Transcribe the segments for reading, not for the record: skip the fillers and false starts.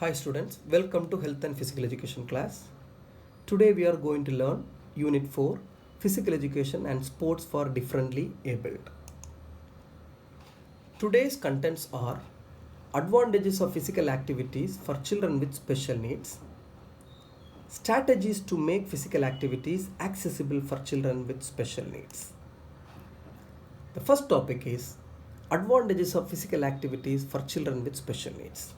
Hi students, welcome to Health and Physical Education class. Today we are going to learn Unit 4, Physical Education and Sports for Differently Abled. Today's contents are advantages of physical activities for children with special needs, strategies to make physical activities accessible for children with special needs. The first topic is advantages of physical activities for children with special needs.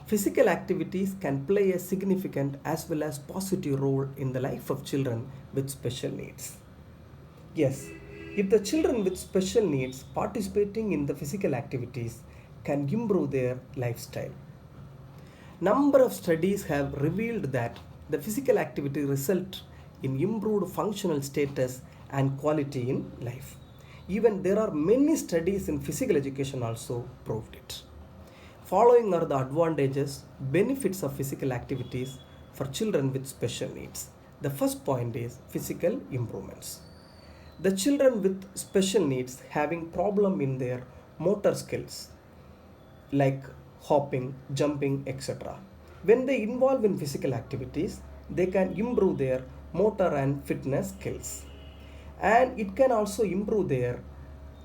Physical activities can play a significant as well as positive role in the life of children with special needs. Yes, if the children with special needs participating in the physical activities can improve their lifestyle. Number of studies have revealed that the physical activity result in improved functional status and quality in life. Even there are many studies in physical education also proved it. Following are the advantages, benefits of physical activities for children with special needs. The first point is physical improvements. The children with special needs having problem in their motor skills like hopping, jumping, etc. When they involve in physical activities, they can improve their motor and fitness skills. And it can also improve their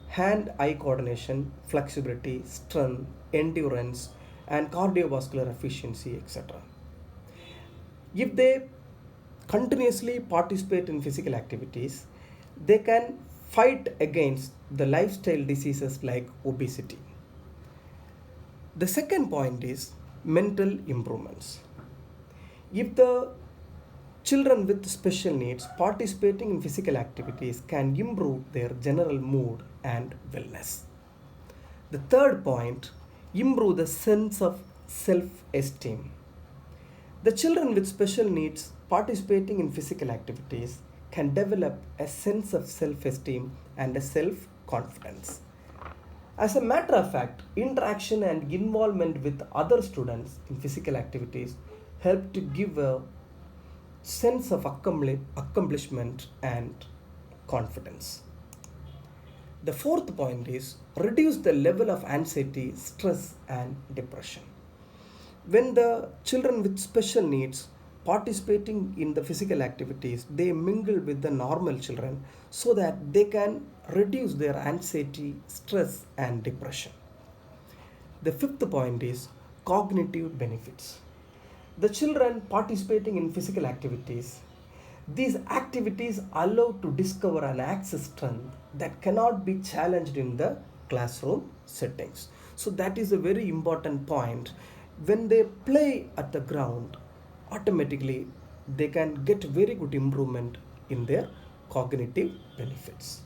hand-eye coordination, flexibility, strength, endurance, and cardiovascular efficiency, etc. If they continuously participate in physical activities, they can fight against the lifestyle diseases like obesity. The second point is mental improvements. If the children with special needs participating in physical activities can improve their general mood and wellness. The third point, improve the sense of self-esteem. The children with special needs participating in physical activities can develop a sense of self-esteem and a self-confidence. As a matter of fact, interaction and involvement with other students in physical activities help to give a sense of accomplishment and confidence. The fourth point is reduce the level of anxiety, stress, and depression. When the children with special needs participating in the physical activities, they mingle with the normal children so that they can reduce their anxiety, stress, and depression. The fifth point is cognitive benefits. The children participating in physical activities, these activities allow to discover and access strength that cannot be challenged in the classroom settings. So that is a very important point. When they play at the ground, automatically they can get very good improvement in their cognitive benefits.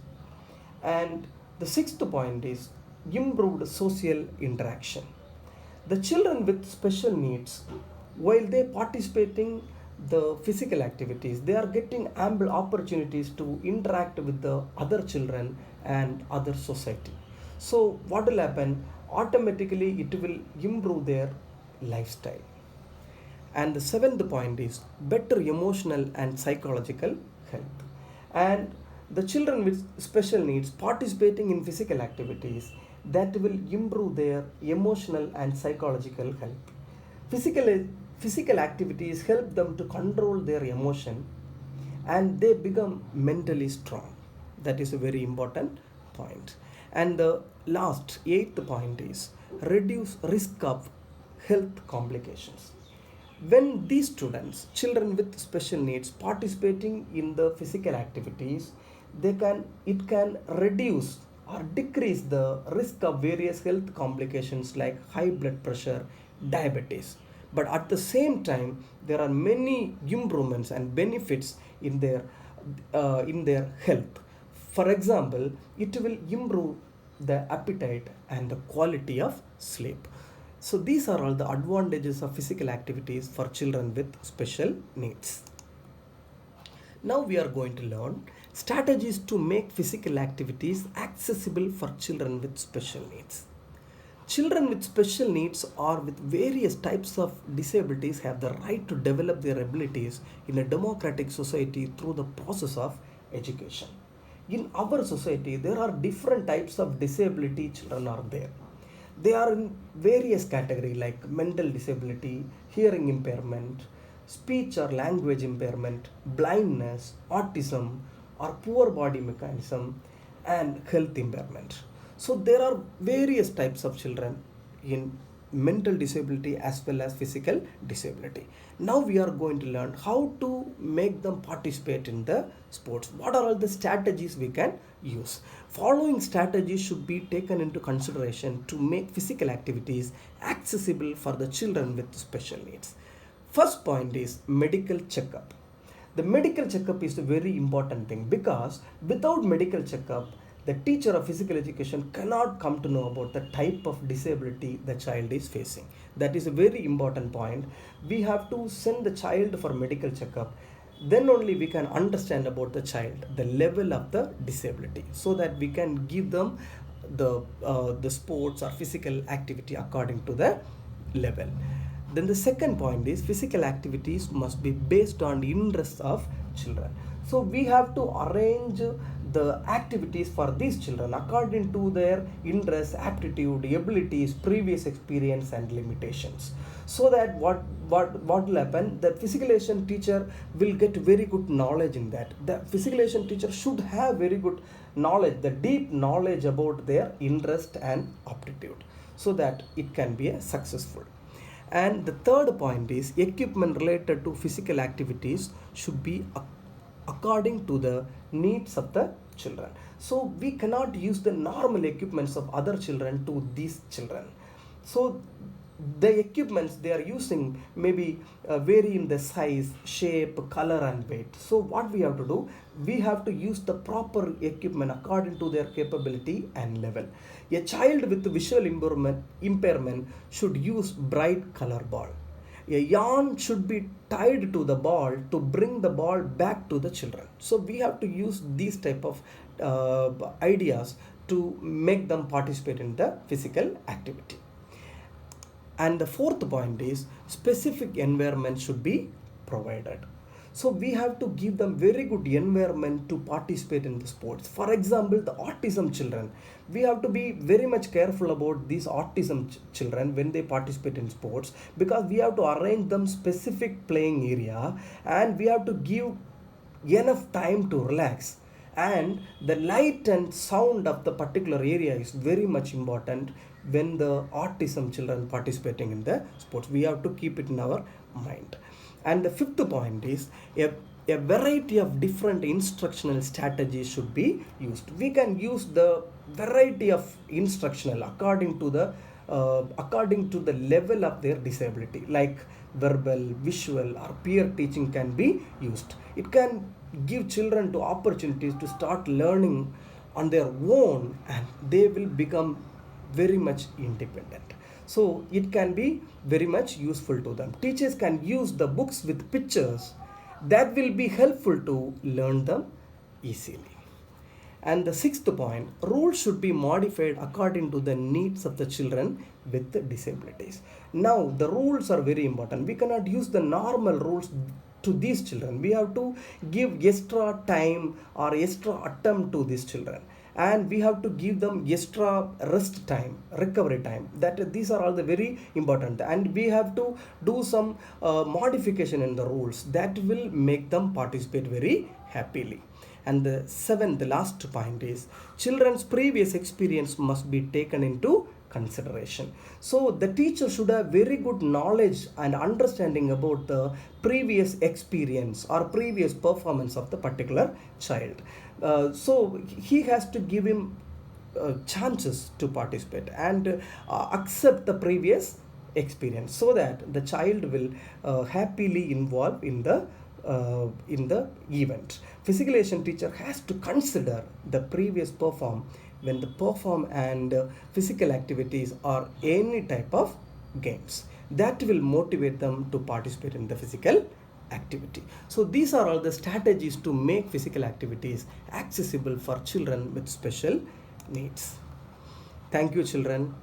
And the sixth point is improved social interaction. The children with special needs, while they participating the physical activities, they are getting ample opportunities to interact with the other children and other society. So what will happen? Automatically it will improve their lifestyle. And the seventh point is better emotional and psychological health. And the children with special needs participating in physical activities that will improve their emotional and psychological health. Physical activities help them to control their emotion and they become mentally strong. That is a very important point. And the last, eighth point is reduce risk of health complications. When these students, children with special needs, participating in the physical activities, it can reduce or decrease the risk of various health complications like high blood pressure, diabetes. But at the same time, there are many improvements and benefits in their health. For example, it will improve the appetite and the quality of sleep. So these are all the advantages of physical activities for children with special needs. Now we are going to learn strategies to make physical activities accessible for children with special needs. Children with special needs or with various types of disabilities have the right to develop their abilities in a democratic society through the process of education. In our society, there are different types of disability children are there. They are in various categories like mental disability, hearing impairment, speech or language impairment, blindness, autism, or poor body mechanism, and health impairment. So there are various types of children in mental disability as well as physical disability. Now we are going to learn how to make them participate in the sports. What are all the strategies we can use? Following strategies should be taken into consideration to make physical activities accessible for the children with special needs. First point is medical checkup. The medical checkup is a very important thing, because without medical checkup, the teacher of physical education cannot come to know about the type of disability the child is facing. That is a very important point. We have to send the child for medical checkup. Then only we can understand about the child, the level of the disability, so that we can give them the sports or physical activity according to the level. Then the second point is physical activities must be based on the interests of children. So we have to arrange the activities for these children according to their interests, aptitude, abilities, previous experience and limitations. So that what will happen, the physical education teacher will get very good knowledge in that. The physical education teacher should have very good knowledge, the deep knowledge about their interest and aptitude, so that it can be a successful. And the third point is equipment related to physical activities should be according to the needs of the children. So we cannot use the normal equipments of other children to these children. So the equipments they are using maybe vary in the size, shape, color and weight. So what we have to do, we have to use the proper equipment according to their capability and level. A child with visual impairment should use bright color ball. A yarn should be tied to the ball to bring the ball back to the children. So we have to use these type of ideas to make them participate in the physical activity. And the fourth point is specific environment should be provided. So we have to give them very good environment to participate in the sports. For example, the autism children, we have to be very much careful about these autism children when they participate in sports, because we have to arrange them specific playing area and we have to give enough time to relax. And the light and sound of the particular area is very much important when the autism children participating in the sports. We have to keep it in our mind. And the fifth point is a variety of different instructional strategies should be used. We can use the variety of instructional according to the level of their disability, like verbal, visual or peer teaching can be used. It can give children to opportunities to start learning on their own and they will become very much independent. So it can be very much useful to them. Teachers can use the books with pictures that will be helpful to learn them easily. And the sixth point, rules should be modified according to the needs of the children with disabilities. Now the rules are very important. We cannot use the normal rules to these children. We have to give extra time or extra attempt to these children, and we have to give them extra rest time, recovery time. That these are all the very important, and we have to do some modification in the rules that will make them participate very happily. And the seventh, the last point is children's previous experience must be taken into consideration. So the teacher should have very good knowledge and understanding about the previous experience or previous performance of the particular child. So he has to give him chances to participate and accept the previous experience, so that the child will happily involve in the event. Physical education teacher has to consider the previous perform when the perform and physical activities or any type of games that will motivate them to participate in the physical activity. So these are all the strategies to make physical activities accessible for children with special needs. Thank you, children.